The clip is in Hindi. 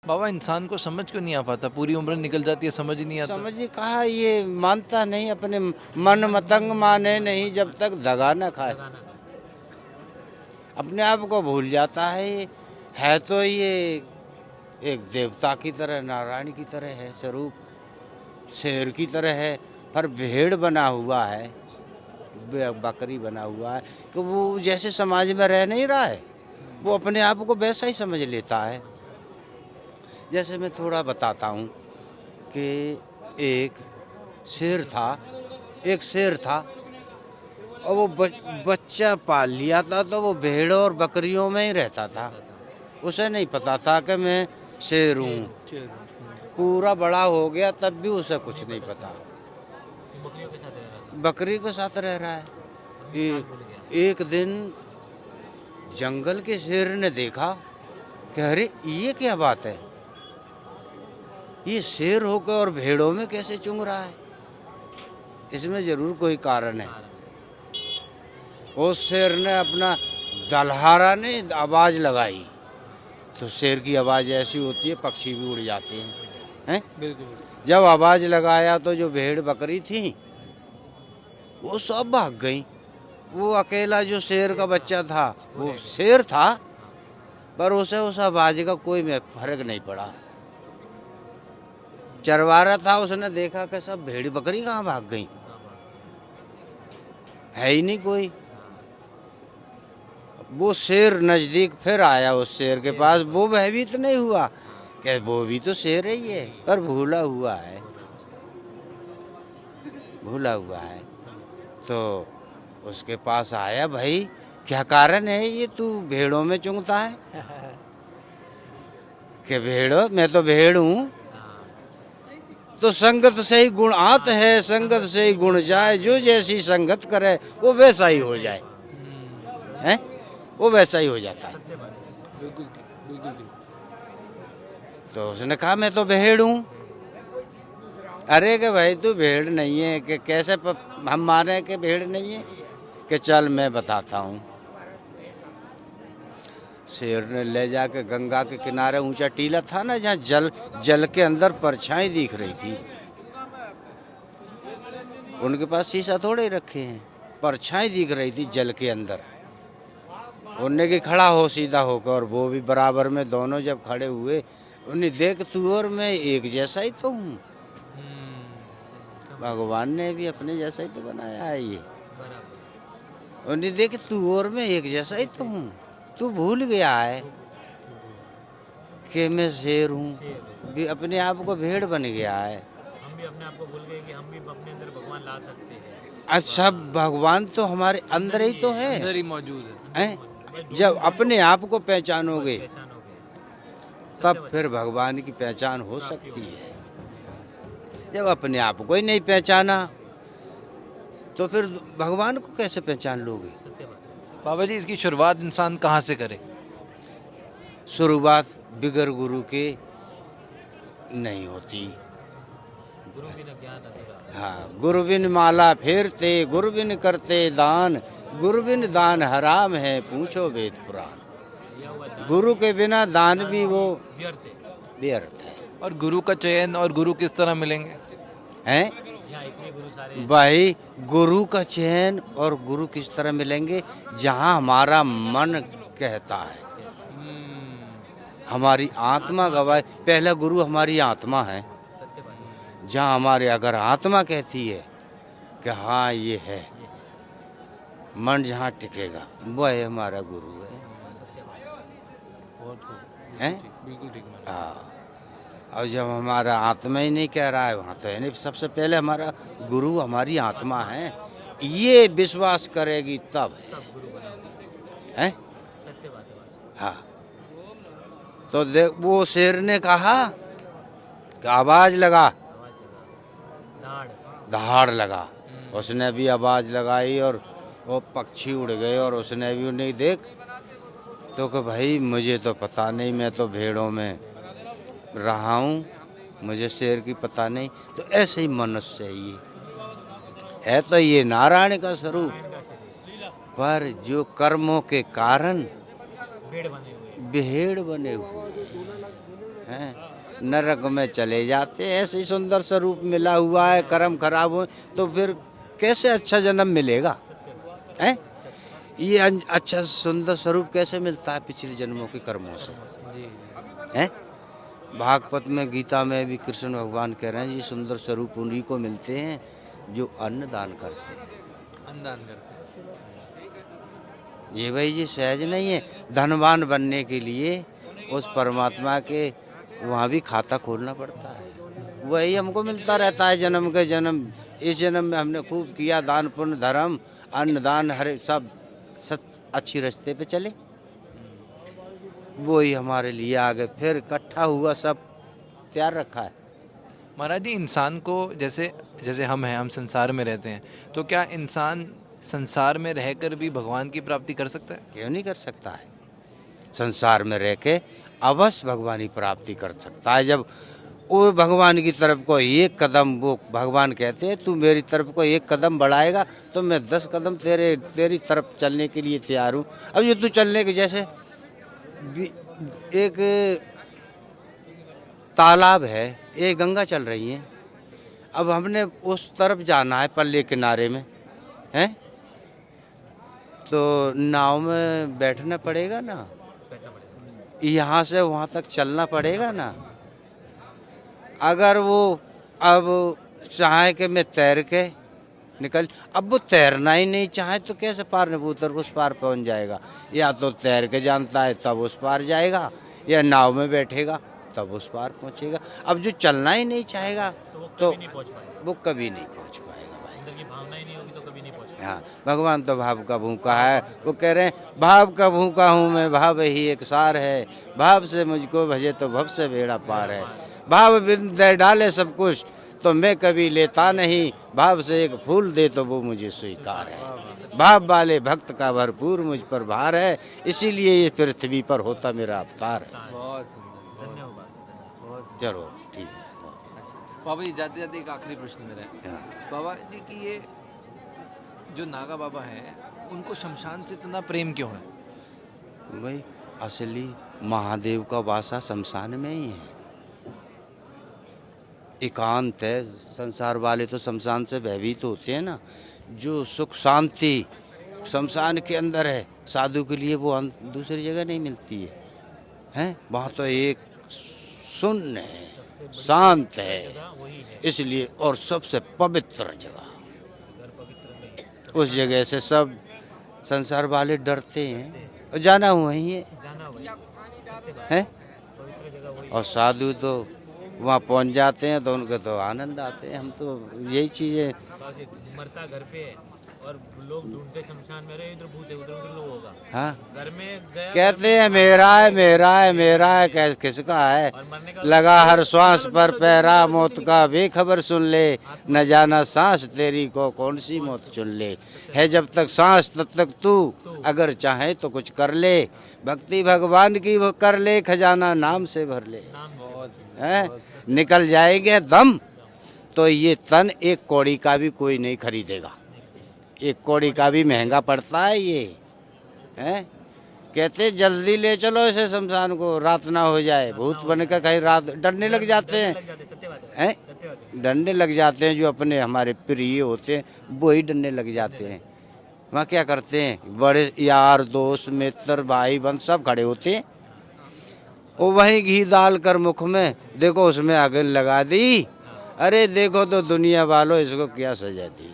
बाबा इंसान को समझ क्यों नहीं आ पाता? पूरी उम्र निकल जाती है, समझ ही नहीं आता। समझ ही कहा, ये मानता नहीं, अपने मन मतंग माने नहीं जब तक दगा न खाए। अपने आप को भूल जाता है। ये है तो ये एक देवता की तरह, नारायण की तरह है स्वरूप, शेर की तरह है, पर भेड़ बना हुआ है, बकरी बना हुआ है कि वो जैसे समाज में रह नहीं रहा है, वो अपने आप को वैसा ही समझ लेता है। जैसे मैं थोड़ा बताता हूँ कि एक शेर था और वो बच्चा पाल लिया था, तो वो भेड़ और बकरियों में ही रहता था। उसे नहीं पता था कि मैं शेर हूँ। पूरा बड़ा हो गया तब भी उसे कुछ नहीं पता। बकरी के साथ रह रहा है। एक दिन जंगल के शेर ने देखा कि अरे ये क्या बात है, ये शेर होकर और भेड़ों में कैसे चुंग रहा है, इसमें जरूर कोई कारण है। उस शेर ने अपना दलहारा ने आवाज लगाई, तो शेर की आवाज ऐसी होती है पक्षी भी उड़ जाते हैं। बिल्कुल। जब आवाज लगाया तो जो भेड़ बकरी थी वो सब भाग गई। वो अकेला जो शेर का बच्चा था, वो शेर था, पर उसे उस आवाज का कोई फर्क नहीं पड़ा। चरवारा था, उसने देखा कि सब भेड़ बकरी कहाँ भाग गई, है ही नहीं कोई। वो शेर नजदीक फिर आया, उस शेर के पास, वो भयभीत नहीं हुआ कि वो भी तो शेर ही है, पर भूला हुआ है। तो उसके पास आया, भाई क्या कारण है ये तू भेड़ों में चुंगता है? कि भेड़ो, मैं तो भेड़ हूँ। तो संगत से ही गुण आत है, संगत से ही गुण जाए, जो जैसी संगत करे वो वैसा ही हो जाए। हैं? वो वैसा ही हो जाता है। बिल्कुल ठीक। तो उसने कहा मैं तो भेड़ हूँ। अरे कि भाई तू भेड़ नहीं है, कि कैसे हम माने कि भेड़ नहीं है? कि चल मैं बताता हूँ। शेर ने ले जाके गंगा के किनारे, ऊंचा टीला था ना, जहाँ जल के अंदर परछाई दिख रही थी। उनके पास शीशा थोड़े ही रखे हैं, परछाई दिख रही थी जल के अंदर। उनने की खड़ा हो सीधा होकर, और वो भी बराबर में, दोनों जब खड़े हुए, उन्हें देख तू और मैं एक जैसा ही तो हूँ। भगवान ने भी अपने जैसा ही तो बनाया है ये। उन्हें देख तू और मैं एक जैसा ही तो हूँ, तू भूल गया है कि मैं शेर हूँ, भी अपने आप को भेड़ बन गया है। हम भी अपने आप को भूल गए कि हम भी अपने अंदर भगवान ला सकते हैं। अच्छा, भगवान तो हमारे अंदर ही तो है, अंदर ही मौजूद है। जब अपने आप को पहचानोगे तब फिर भगवान की पहचान हो सकती है। जब अपने आप को ही नहीं पहचाना तो फिर भगवान को कैसे पहचान लोगे? बाबा जी, इसकी शुरुआत इंसान कहाँ से करे? शुरुआत बिगर गुरु के नहीं होती। गुरु बिना ज्ञान अधूरा। हाँ, गुरु बिन माला फेरते, गुरु बिन करते दान, गुरु बिन दान हराम है, पूछो वेद पुराण। गुरु के बिना दान भी वो व्यर्थ है। और गुरु का चयन और गुरु किस तरह मिलेंगे? हैं? भाई, गुरु का चयन और गुरु किस तरह मिलेंगे? जहाँ हमारा मन कहता है, हमारी आत्मा गवाए। पहला गुरु हमारी आत्मा है। जहाँ हमारे अगर आत्मा कहती है कि हाँ ये है, मन जहाँ टिकेगा वह हमारा गुरु है। हैं? बिल्कुल ठीक। हाँ, और जब हमारा आत्मा ही नहीं कह रहा है, वहाँ तो है नहीं। सबसे पहले हमारा गुरु हमारी आत्मा है, ये विश्वास करेगी तब है। हाँ, तो देख, वो शेर ने कहा कि आवाज लगा, दहाड़ लगा। उसने भी आवाज लगाई और वो पक्षी उड़ गए, और उसने भी उन्हें देख तो कि भाई मुझे तो पता नहीं, मैं तो भेड़ों में रहा हूँ, मुझे शेर की पता नहीं। तो ऐसे ही मनुष्य है तो ये नारायण का स्वरूप, पर जो कर्मों के कारण भेड़ बने हुए। हैं, नरक में चले जाते हैं। ऐसे ही सुंदर स्वरूप मिला हुआ है, कर्म खराब हुए तो फिर कैसे अच्छा जन्म मिलेगा? हैं? ये अच्छा सुंदर स्वरूप कैसे मिलता है? पिछले जन्मों के कर्मों से। जी हैं? भागवत में, गीता में भी कृष्ण भगवान कह रहे हैं ये सुंदर स्वरूप उन्हीं को मिलते हैं जो अन्न दान करते हैं। अन्नदान करते ये भाई ये सहज नहीं है। धनवान बनने के लिए उस परमात्मा के वहाँ भी खाता खोलना पड़ता है। वही हमको मिलता रहता है जन्म के जन्म। इस जन्म में हमने खूब किया दान पुण्य धर्म अन्नदान हर सब अच्छी रास्ते पे चले, वही हमारे लिए आगे फिर इकट्ठा हुआ सब तैयार रखा है। महाराज जी, इंसान को जैसे जैसे हम हैं, हम संसार में रहते हैं, तो क्या इंसान संसार में रहकर भी भगवान की प्राप्ति कर सकता है? क्यों नहीं कर सकता है? संसार में रह के अवश्य भगवान की प्राप्ति कर सकता है। जब वो भगवान की तरफ को एक कदम, वो भगवान कहते हैं तू मेरी तरफ को एक कदम बढ़ाएगा तो मैं 10 कदम तेरी तरफ चलने के लिए तैयार हूँ। अब ये तू चलने के जैसे एक तालाब है, एक गंगा चल रही है, अब हमने उस तरफ जाना है पल्ले किनारे में, हैं? तो नाव में बैठना पड़ेगा ना, यहाँ से वहाँ तक चलना पड़ेगा ना। अगर वो अब चाहे कि मैं तैर के निकल, अब वो तैरना ही नहीं चाहे तो कैसे पार उतर उस पार पहुँच जाएगा? या तो तैर के जानता है तब उस पार जाएगा, या नाव में बैठेगा तब उस पार पहुँचेगा। अब जो चलना ही नहीं चाहेगा तो वो कभी नहीं पहुँच पाएगा भाई। अंदर की भावना ही नहीं होगी तो कभी नहीं पहुंचेगा। हाँ, भगवान तो भाव का भूखा है। वो कह रहे हैं भाव का भूखा हूँ मैं, भाव ही एक सार है, भाव से मुझको भजे तो भव से बेड़ा पार है। भाव बिन दे डाले सब कुछ तो मैं कभी लेता नहीं, भाव से एक फूल दे तो वो मुझे स्वीकार है। भाव वाले भक्त का भरपूर मुझ पर भार है, इसीलिए ये पृथ्वी पर होता मेरा अवतार है। बहुत सुंदर, धन्यवाद। बहुत चलो ठीक है। बाबा जी, जाते जाते एक आखिरी प्रश्न मेरा है हाँ। बाबा जी कि ये जो नागा बाबा हैं, उनको शमशान से इतना प्रेम क्यों है? भाई असली महादेव का वासा शमशान में ही है, एकांत है। संसार वाले तो शमशान से भयभीत होते हैं ना। जो सुख शांति शमशान के अंदर है, साधु के लिए वो दूसरी जगह नहीं मिलती है, हैं? वहाँ तो एक शून्य है, शांत है, इसलिए और सबसे पवित्र जगह। उस जगह से सब संसार वाले डरते हैं और जाना हुआ ही है, हैं? और साधु तो वहाँ पहुँच जाते हैं तो उनको तो आनंद आते हैं। हम तो यही चीज़ें, मरता घर पे है और लोग ढूंढते शमशान में, इधर भूत है उधर लोग होगा। हाँ, घर में गया कहते हैं मेरा है मेरा है मेरा है, किसका है? और मरने का लगा हर श्वास पर पहरा, मौत का बेखबर सुन ले, न जाना सांस तेरी को कौन सी मौत चुन ले। है जब तक सांस तब तक तू, अगर चाहे तो कुछ कर ले, भक्ति भगवान की वो कर ले, खजाना नाम से भर ले। हैं? निकल जाएंगे दम तो ये तन एक कौड़ी का भी कोई नहीं खरीदेगा। एक कौड़ी का भी महंगा पड़ता है ये, हैं? कहते जल्दी ले चलो इसे शमशान को, रात ना हो जाए। भूत बन कर कहीं रात डरने लग जाते हैं, हैं? डरने लग जाते हैं। जो अपने हमारे प्रिय होते हैं वही डरने लग जाते हैं। वहाँ क्या करते हैं, बड़े यार दोस्त मित्र भाई बंद सब खड़े होते हैं। वो वहीं घी डाल कर मुख में देखो उसमें आग लगा दी, अरे देखो तो दुनिया वालों इसको क्या सजा दी।